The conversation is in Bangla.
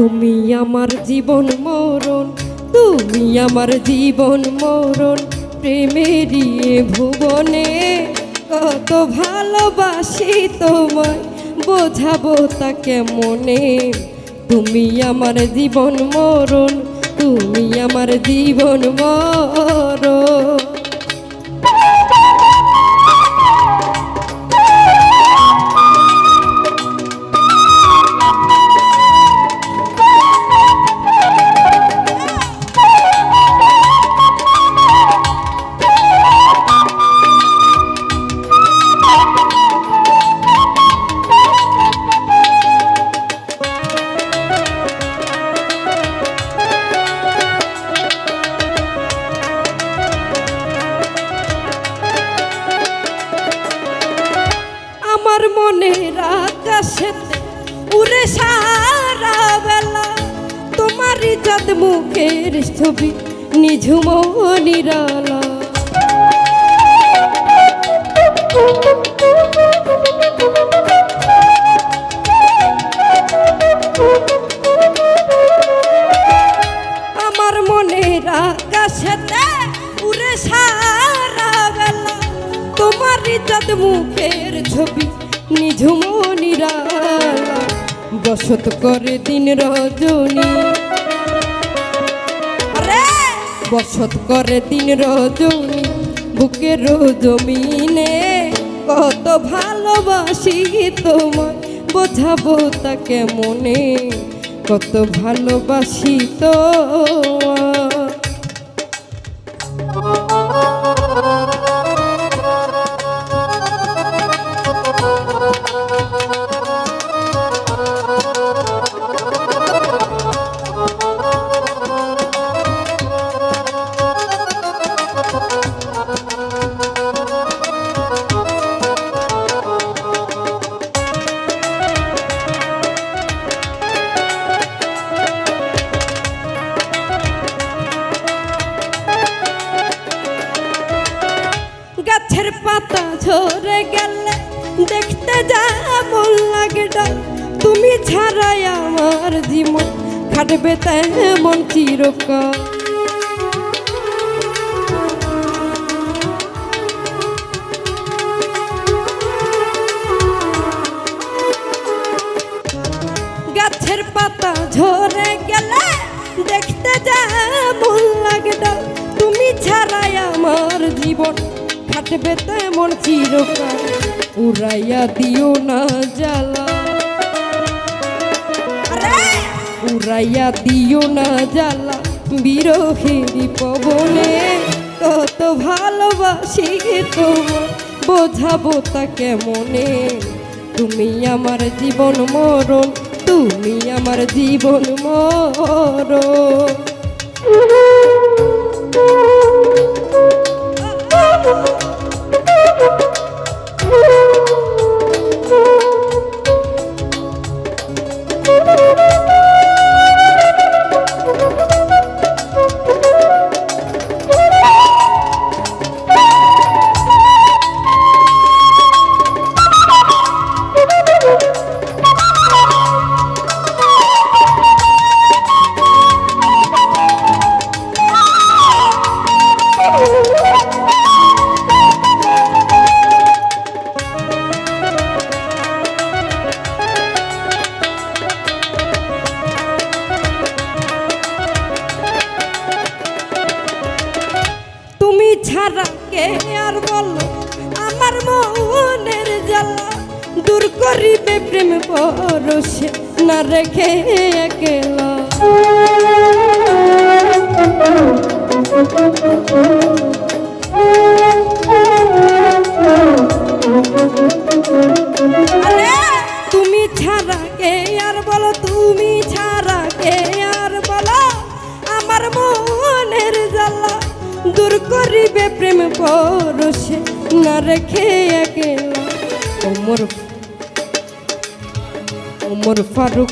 তুমি আমার জীবন মরণ, তুমি আমার জীবন মরণ, প্রেমেরই ভুবনে কত ভালোবাসি তোমায়, বোঝাবো তা কেমনে। তুমি আমার জীবন মরণ, তুমি আমার জীবন মরণ। আমার মনের আকাশেতে উড়ে সারা বেলা তোমারই চাঁদ মুখের ছবি নিঝুম নিরালা। আমার মনের আকাশেতে উড়ে সারা বেলা তোমারই চাঁদ মুখের ছবি নিঝুম নিরালা। বসত করে দিন রজনী, বসত করে দিন রজনী বুকের জমিনে, কত ভালোবাসি তোমায়, বোঝাবো তা কেমনে, কত ভালোবাসি তোমায়। গাছের পাতা ঝরে গেলে দেখতে যেমন লাগে ডাল, তুমি ছাড়াই আমার জীবন খাটবে তেমন চিরকাল। গাছের পাতা ঝরে গেলে দেখতে যেমন লাগে ডাল, তুমি ছাড়াই আমার জীবন খাটবে তেমন চিরকাল। উড়াইয়া দিও না জ্বালা, উড়াইয়া দিও না জ্বালা বিরহেরি পবনে, কত ভালোবাসি তোমায়, বোঝাবো তা কেমনে। তুমি আমার জীবন মরণ, তুমি আমার জীবন মরণ। ছাড়া কে আর বলো আমার মনের জ্বালা, দূর করিবে প্রেম পরশে না রেখে একলা। তুমি ছাড়া কে আর বলো, তুমি ছাড়া কে আর বলো আমার মনের জ্বালা, দূর করিবে প্রেম পরশে না রেখে একলা। ওমর ফারুক